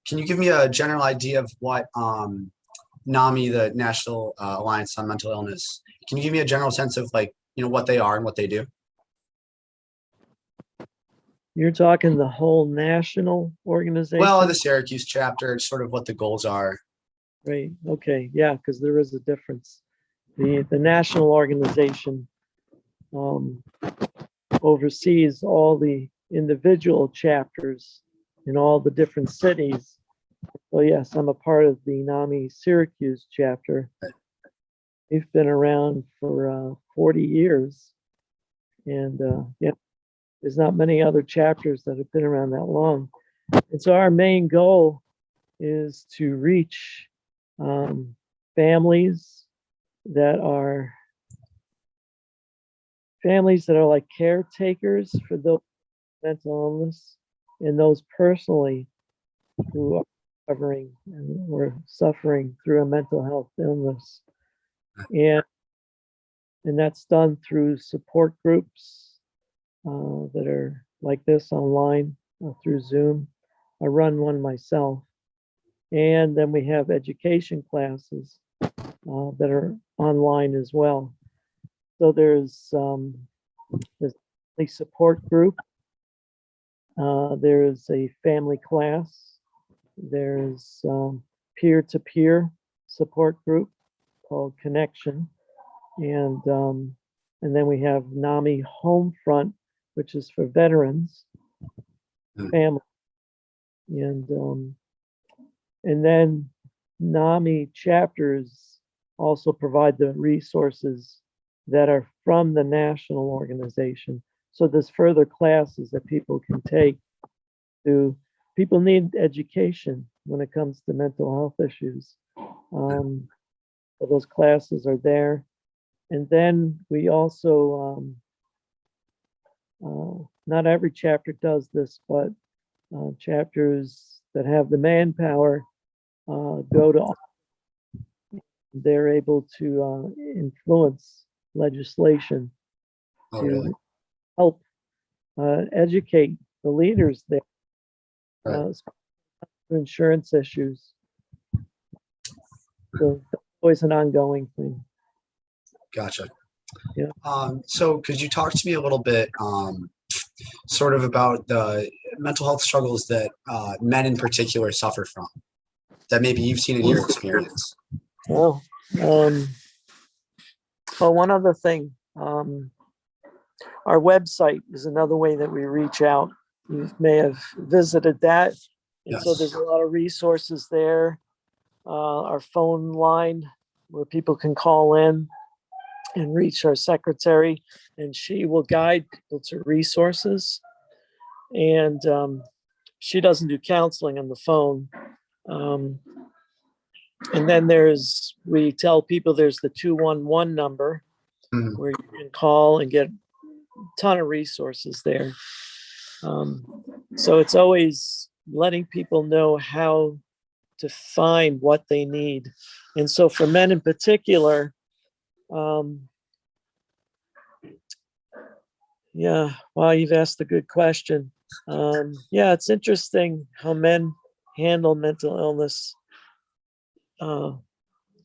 Can you give me a general idea of what NAMI, the National Alliance on Mental Illness, can you give me a general sense of like, what they are and what they do? You're talking the whole national organization? Well, the Syracuse chapter, sort of what the goals are. Right. Okay. Yeah, because there is a difference. The national organization oversees all the individual chapters in all the different cities. So yes, I'm a part of the NAMI Syracuse chapter. We've been around for 40 years, and yeah, there's not many other chapters that have been around that long. And so our main goal is to reach families that are like caretakers for those with mental illness, and those personally who are recovering or suffering through a mental health illness. And that's done through support groups that are like this online through Zoom. I run one myself. And then we have education classes that are online as well. So there's a support group. There's a family class. There's peer-to-peer support group called Connection. And then we have NAMI Homefront, which is for veterans, family. And then NAMI chapters also provide the resources that are from the national organization. So there's further classes that people can take. People need education when it comes to mental health issues. So those classes are there. And then we also, not every chapter does this, but chapters that have the manpower they're able to influence legislation to help educate the leaders there, insurance issues. So that's always an ongoing thing. Gotcha. Yeah. So could you talk to me a little bit sort of about the mental health struggles that men in particular suffer from, that maybe you've seen in your experience? Well, one other thing, our website is another way that we reach out. You may have visited that. And Yes. So there's a lot of resources there. Our phone line where people can call in and reach our secretary, and she will guide people to resources. And she doesn't do counseling on the phone. And then we tell people there's the 211 number where you can call and get a ton of resources there. So it's always letting people know how to find what they need. And so for men in particular, yeah, well, you've asked a good question. Yeah, it's interesting how men handle mental illness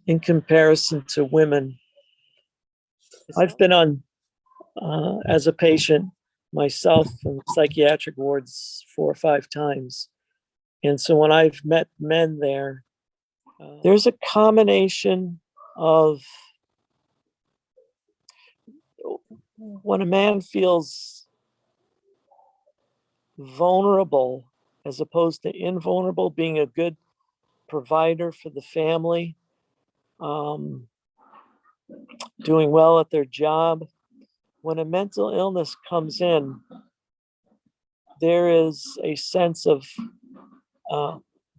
in comparison to women. I've been on, as a patient myself, in psychiatric wards 4 or 5 times. And so when I've met men there, there's a combination of when a man feels vulnerable as opposed to invulnerable, being a good provider for the family, doing well at their job. When a mental illness comes in, there is a sense of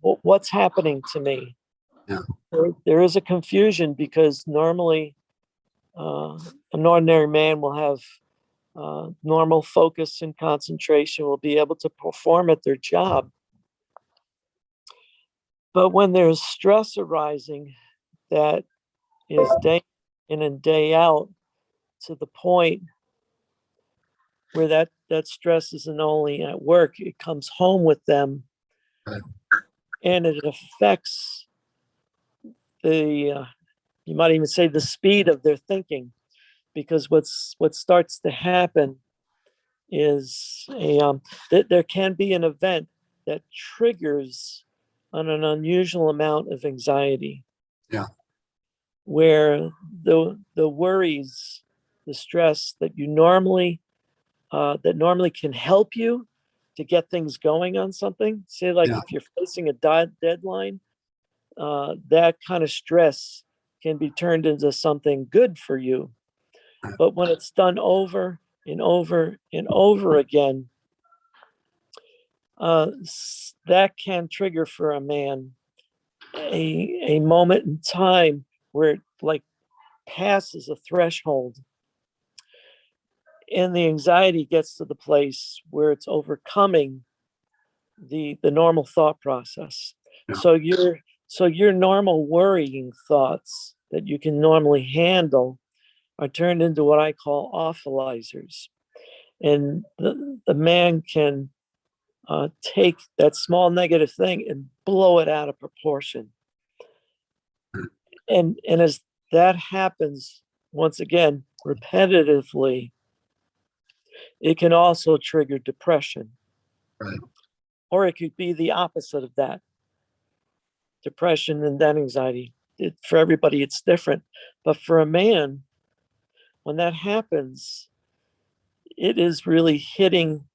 what's happening to me. Yeah. There is a confusion because normally an ordinary man will have normal focus and concentration, will be able to perform at their job. But when there's stress arising that is day in and day out, to the point where that stress isn't only at work, it comes home with them. Right. and it affects the, you might even say, the speed of their thinking, because what starts to happen is that there can be an event that triggers on an unusual amount of anxiety. Yeah. Where the worries, the stress that you normally can help you to get things going on something. Say, like, Yeah. if you're facing a deadline, that kind of stress can be turned into something good for you. But when it's done over and over and over again, that can trigger for a man a moment in time where it, like, passes a threshold, and the anxiety gets to the place where it's overcoming the normal thought process. Yeah. So your normal worrying thoughts that you can normally handle are turned into what I call awfulizers. And the man can take that small negative thing and blow it out of proportion. And as that happens, once again, repetitively, it can also trigger depression. Right. Or it could be the opposite of that, depression and then anxiety. For everybody, it's different. But for a man, when that happens, it is really hitting,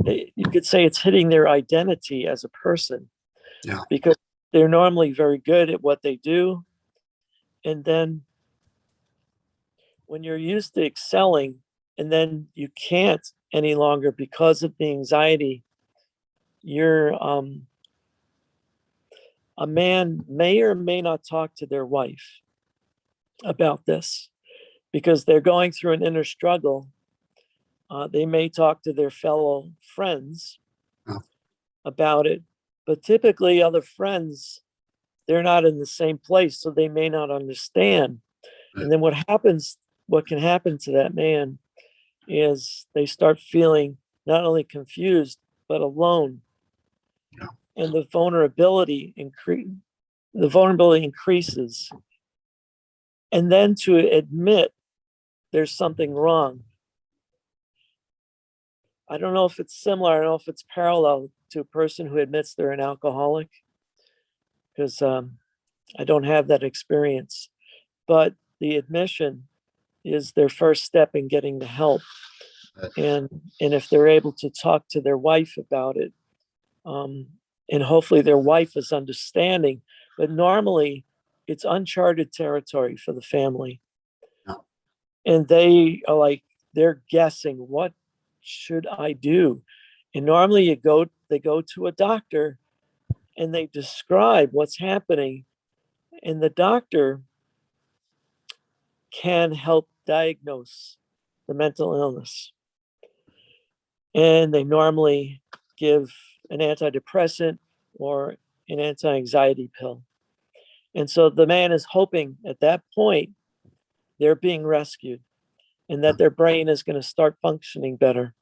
you could say it's hitting their identity as a person. Yeah. Because they're normally very good at what they do. And then when you're used to excelling and then you can't any longer because of the anxiety, you're a man may or may not talk to their wife about this because they're going through an inner struggle. They may talk to their fellow friends about it, but typically other friends, they're not in the same place, so they may not understand. And then what can happen to that man is they start feeling not only confused, but alone. And the vulnerability increases. And then to admit there's something wrong. I don't know if it's similar. I don't know if it's parallel to a person who admits they're an alcoholic, because I don't have that experience. But the admission is their first step in getting the help. And if they're able to talk to their wife about it, and hopefully their wife is understanding, but normally it's uncharted territory for the family. And they are like, they're guessing, what should I do? And normally they go to a doctor and they describe what's happening, and the doctor can help diagnose the mental illness. And they normally give an antidepressant or an anti-anxiety pill. And so the man is hoping at that point they're being rescued and that their brain is going to start functioning better.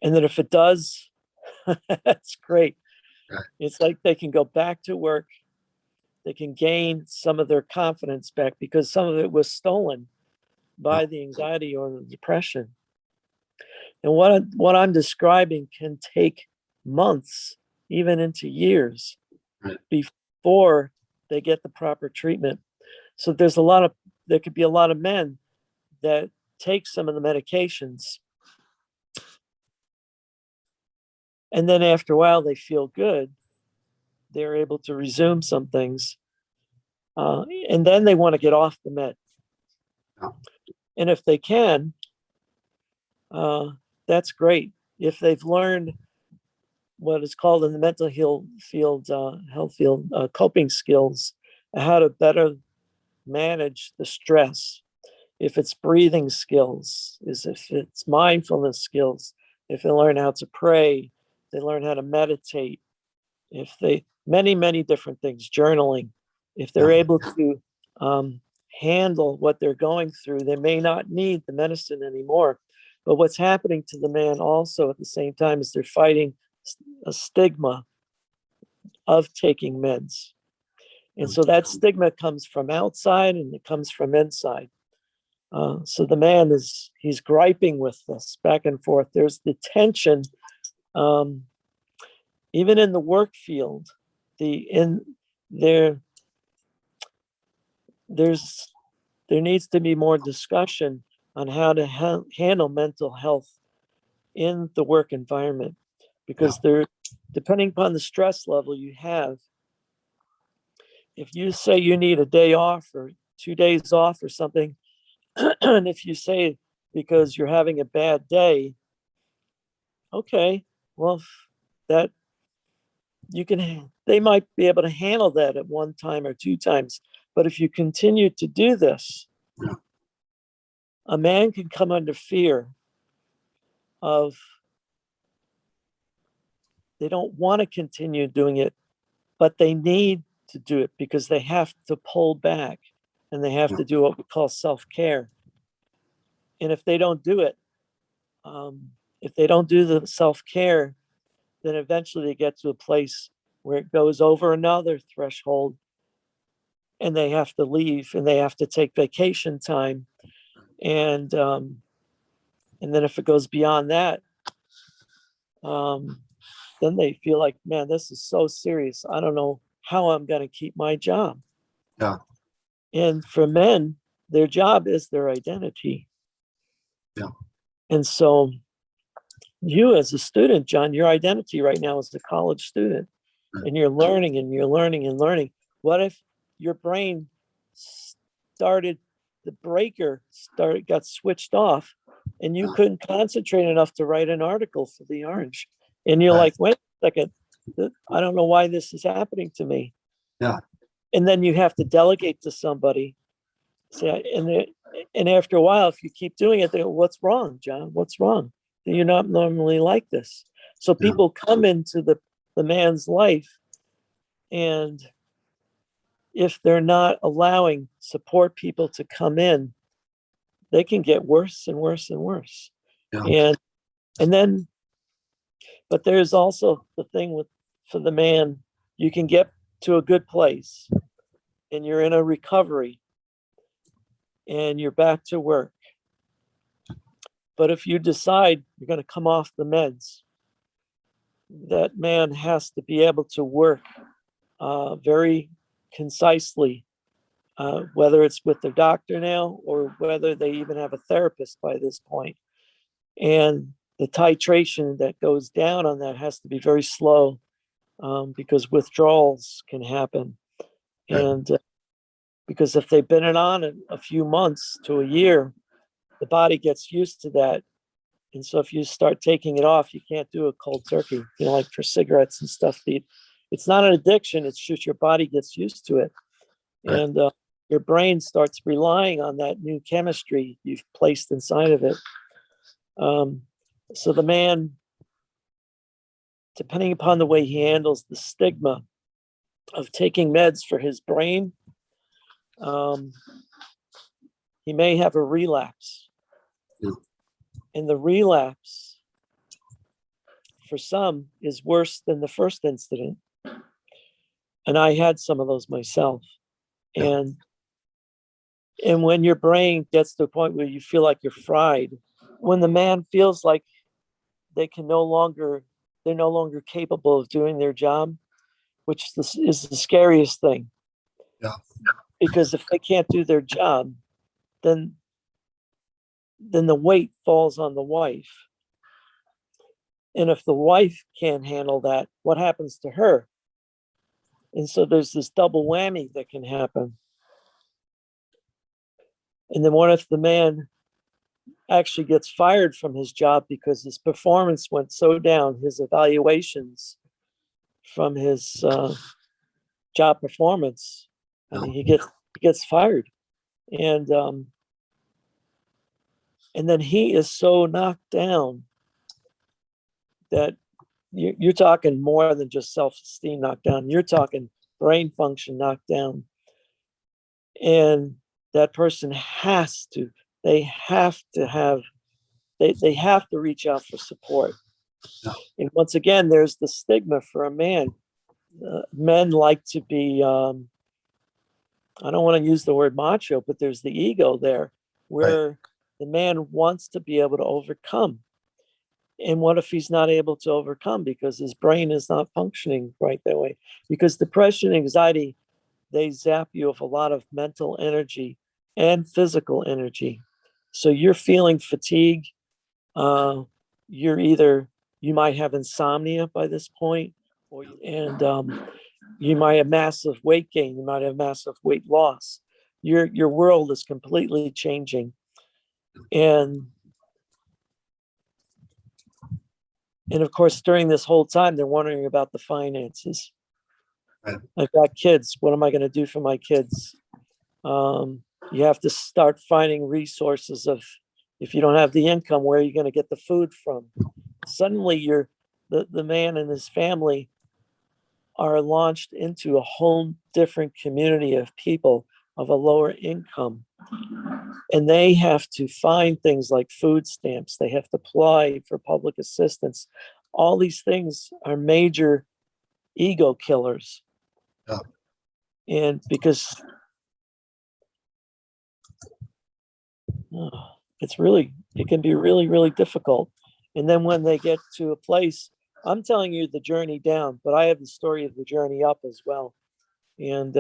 And that if it does, that's great. It's like they can go back to work. They can gain some of their confidence back because some of it was stolen by the anxiety or the depression. And what I'm describing can take months, even into years, before they get the proper treatment. So there could be a lot of men that take some of the medications, and then after a while they feel good. They're able to resume some things, and then they want to get off the med. And if they can, that's great. If they've learned what is called in the mental health field, coping skills, how to better manage the stress. If it's breathing skills, if it's mindfulness skills, if they learn how to pray, they learn how to meditate, if they, many different things, journaling, if they're able to handle what they're going through, they may not need the medicine anymore. But what's happening to the man also at the same time is they're fighting a stigma of taking meds. And so that stigma comes from outside and it comes from inside. So the man he's griping with this back and forth. There's the tension, even in the work field, there needs to be more discussion on how to handle mental health in the work environment, because depending upon the stress level you have, if you say you need a day off or 2 days off or something, and if you say because you're having a bad day, okay, well, that they might be able to handle that at one time or 2 times. But if you continue to do this, a man can come under fear of, they don't want to continue doing it, but they need to do it because they have to pull back and they have to do what we call self-care. And if they don't do it, if they don't do the self-care, then eventually they get to a place where it goes over another threshold and they have to leave and they have to take vacation time. And then if it goes beyond that, then they feel like, man, this is so serious. I don't know how I'm going to keep my job. Yeah. And for men, their job is their identity. Yeah. And so you as a student, John, your identity right now is a college student, and you're learning and you're learning and learning. What if your brain got switched off and you couldn't concentrate enough to write an article for the Orange? And you're like, wait a second, I don't know why this is happening to me. Yeah. And then you have to delegate to somebody. And after a while, if you keep doing it, they go, what's wrong, John? What's wrong? You're not normally like this. So people come into the man's life, and if they're not allowing support people to come in, they can get worse and worse and worse. Yeah. And then, but there's also the thing for the man, you can get to a good place and you're in a recovery and you're back to work. But if you decide you're going to come off the meds, that man has to be able to work very concisely, whether it's with their doctor now or whether they even have a therapist by this point. And the titration that goes down on that has to be very slow, because withdrawals can happen. And because if they've been on it a few months to a year, the body gets used to that. And so if you start taking it off, you can't do it cold turkey, like for cigarettes and stuff. It's not an addiction. It's just your body gets used to it. And your brain starts relying on that new chemistry you've placed inside of it. So the man, depending upon the way he handles the stigma of taking meds for his brain, he may have a relapse. And the relapse, for some, is worse than the first incident. And I had some of those myself. And when your brain gets to a point where you feel like you're fried, when the man feels like they're no longer capable of doing their job, which is the scariest thing. Yeah. Because if they can't do their job, then the weight falls on the wife. And if the wife can't handle that, what happens to her? And so there's this double whammy that can happen. And then what if the man actually gets fired from his job because his performance went so down, his evaluations from his job performance? I mean, he gets fired. And then he is so knocked down that you're talking more than just self-esteem knocked down. You're talking brain function knocked down. And that person has to reach out for support. And once again, there's the stigma for a man. men like to be, I don't want to use the word macho, but there's the ego there where the man wants to be able to overcome. And what if he's not able to overcome because his brain is not functioning right that way? Because depression, anxiety, they zap you of a lot of mental energy and physical energy. So you're feeling fatigue. You might have insomnia by this point, and you might have massive weight gain. You might have massive weight loss. Your world is completely changing, and of course, during this whole time, they're wondering about the finances. Right. I've got kids. What am I going to do for my kids? You have to start finding resources of, if you don't have the income, where are you going to get the food from? Suddenly, the man and his family are launched into a whole different community of people of a lower income. And they have to find things like food stamps. They have to apply for public assistance. All these things are major ego killers. Yeah. And because it can be really, really difficult. And then when they get to a place, I'm telling you the journey down, but I have the story of the journey up as well. And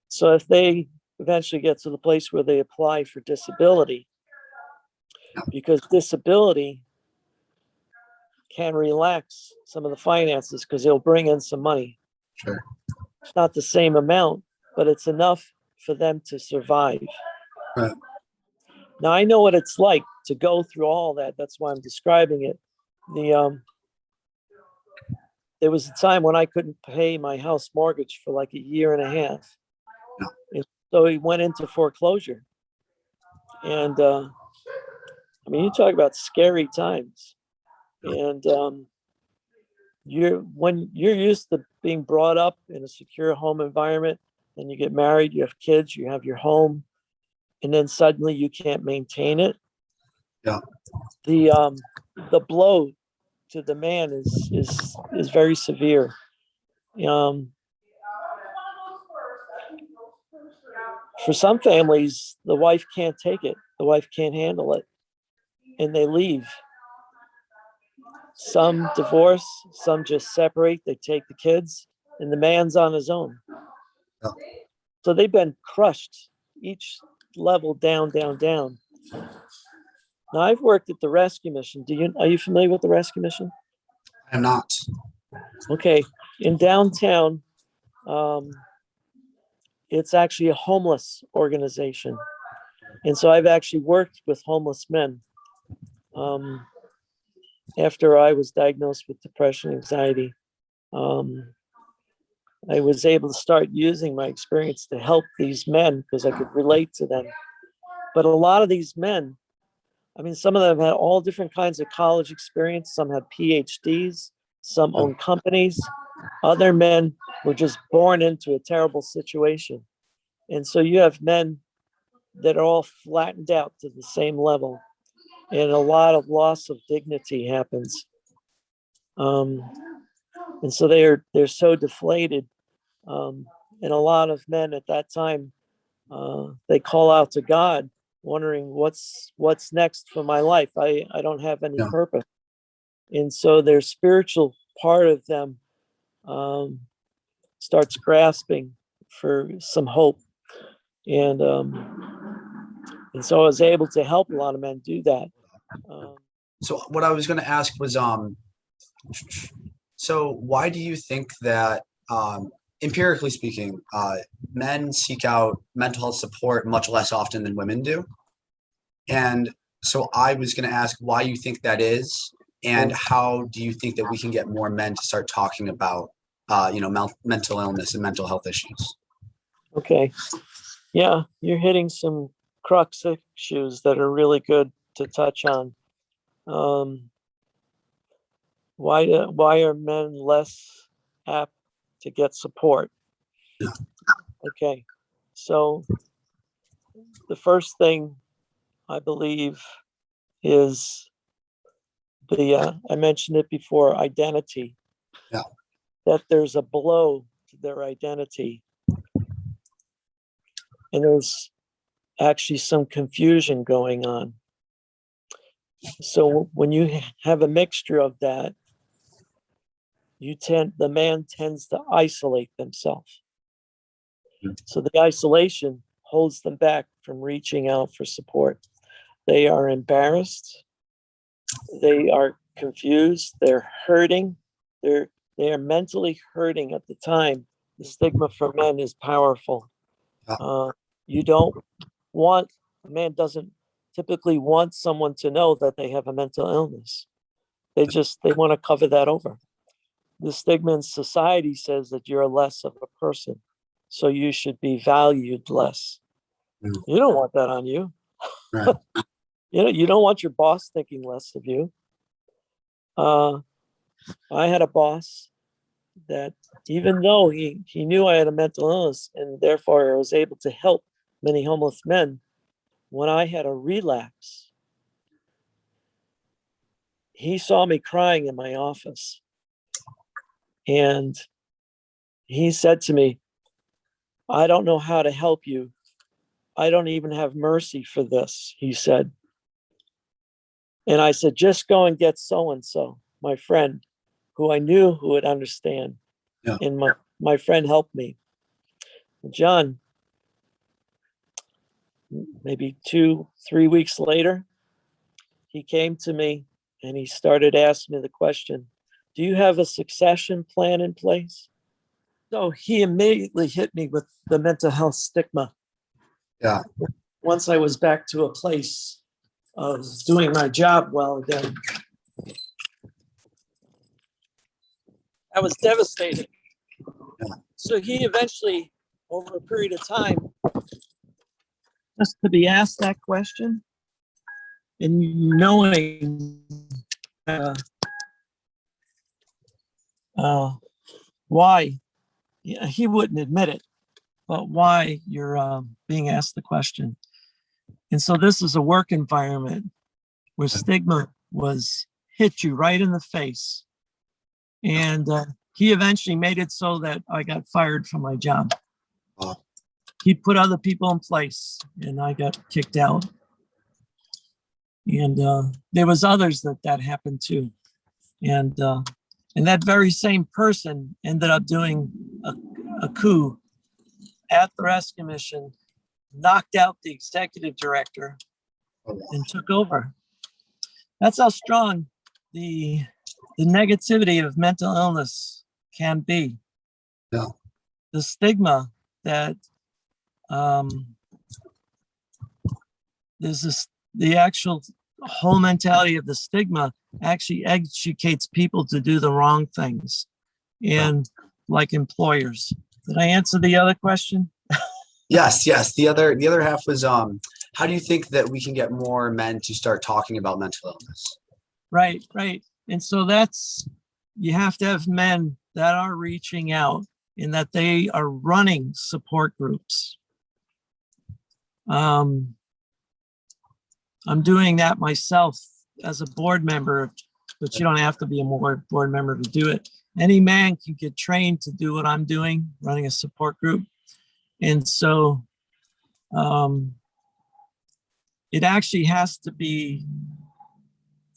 so if they eventually get to the place where they apply for disability, because disability can relax some of the finances because it'll bring in some money. Sure. It's not the same amount, but it's enough for them to survive. Right. Now I know what it's like to go through all that. That's why I'm describing it. There was a time when I couldn't pay my house mortgage for like a year and a half. No. And so he went into foreclosure. And I mean, you talk about scary times. And when you're used to being brought up in a secure home environment, then you get married, you have kids, you have your home, and then suddenly you can't maintain it. Yeah. The blow to the man is very severe. For some families, the wife can't take it. The wife can't handle it, and they leave. Some divorce, some just separate. They take the kids, and the man's on his own. Yeah. So they've been crushed, each level down, down, down. Now I've worked at the rescue mission. Are you familiar with the rescue mission? I'm not. Okay, in downtown, it's actually a homeless organization. And so I've actually worked with homeless men. After I was diagnosed with depression, anxiety, I was able to start using my experience to help these men because I could relate to them. But a lot of these men, I mean, some of them had all different kinds of college experience. Some had PhDs, some owned companies. Other men were just born into a terrible situation. And so you have men that are all flattened out to the same level. And a lot of loss of dignity happens. And so they're so deflated. And a lot of men at that time, they call out to God, wondering what's next for my life. I don't have any purpose. And so their spiritual part of them starts grasping for some hope. And so I was able to help a lot of men do that. So what I was going to ask was, so why do you think that, empirically speaking, men seek out mental health support much less often than women do? And so I was going to ask why you think that is, and how do you think that we can get more men to start talking about, mental illness and mental health issues? Okay. Yeah, you're hitting some crux issues that are really good to touch on. Why are men less apt to get support? Yeah. Okay, so the first thing I believe is I mentioned it before, identity. Yeah. That there's a blow to their identity. And there's actually some confusion going on. So when you have a mixture of that, the man tends to isolate themselves. So the isolation holds them back from reaching out for support. They are embarrassed. They are confused. They're hurting. They are mentally hurting at the time. The stigma for men is powerful. You don't want, a man doesn't typically want someone to know that they have a mental illness. They want to cover that over. The stigma in society says that you're less of a person, so you should be valued less. You don't want that on you. Right. You don't want your boss thinking less of you. I had a boss that, even though he knew I had a mental illness and therefore I was able to help many homeless men, when I had a relapse, he saw me crying in my office. And he said to me, "I don't know how to help you. I don't even have mercy for this," he said. And I said, "Just go and get so-and-so, my friend, who I knew who would understand." Yeah. And my friend helped me. John, maybe 2-3 weeks later, he came to me and he started asking me the question, "Do you have a succession plan in place?" So he immediately hit me with the mental health stigma. Yeah. Once I was back to a place of doing my job well again, I was devastated. Yeah. So he eventually, over a period of time, just to be asked that question and knowing why, he wouldn't admit it, but why you're being asked the question. And so this is a work environment where stigma was hit you right in the face. And he eventually made it so that I got fired from my job. He put other people in place and I got kicked out. And there was others that happened too. And that very same person ended up doing a coup at the rescue mission, knocked out the executive director and took over. That's how strong the negativity of mental illness can be. Yeah. The stigma that the actual whole mentality of the stigma actually educates people to do the wrong things, and like employers. Did I answer the other question? Yes. The other half was how do you think that we can get more men to start talking about mental illness? Right. And so you have to have men that are reaching out and that they are running support groups. I'm doing that myself as a board member, but you don't have to be a board member to do it. Any man can get trained to do what I'm doing, running a support group. And so it actually has to be,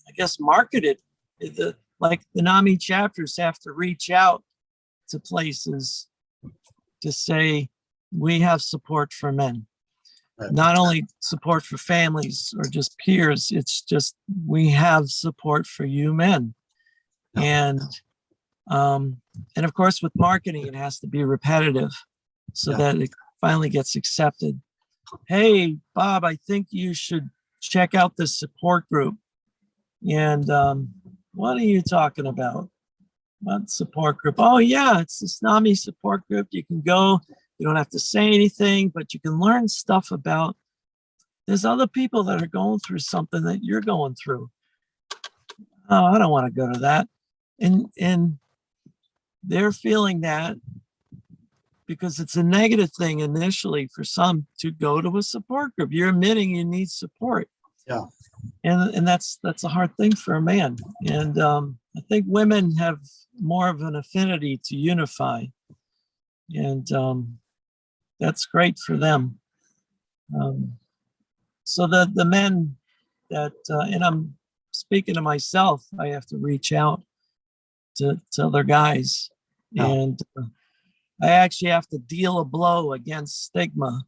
I guess, marketed. Like the NAMI chapters have to reach out to places to say, we have support for men. Right. Not only support for families or just peers, it's just, we have support for you men. And of course, with marketing, it has to be repetitive so that it finally gets accepted. Hey, Bob, I think you should check out this support group. And what are you talking about? What support group? Oh, yeah, it's this NAMI support group. You can go. You don't have to say anything, but you can learn stuff about, there's other people that are going through something that you're going through. Oh, I don't want to go to that. And they're feeling that because it's a negative thing initially for some to go to a support group. You're admitting you need support. Yeah. And that's a hard thing for a man. And I think women have more of an affinity to unify, and that's great for them. So the men that, and I'm speaking to myself, I have to reach out to other guys, Yeah. and I actually have to deal a blow against stigma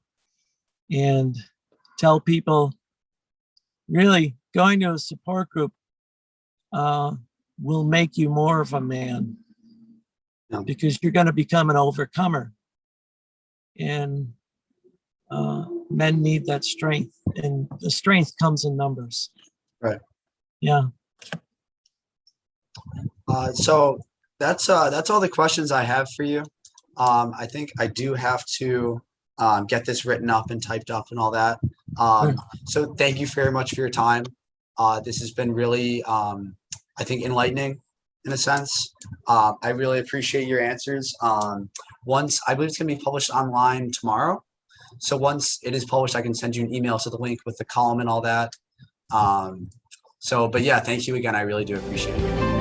and tell people, really, going to a support group will make you more of a man, Yeah. because you're going to become an overcomer. And men need that strength, and the strength comes in numbers. Right. Yeah. So that's all the questions I have for you. I think I do have to get this written up and typed up and all that. So thank you very much for your time. This has been really, I think, enlightening in a sense. I really appreciate your answers. Once I believe it's going to be published online tomorrow. So once it is published, I can send you an email to the link with the column and all that. But yeah, thank you again. I really do appreciate it.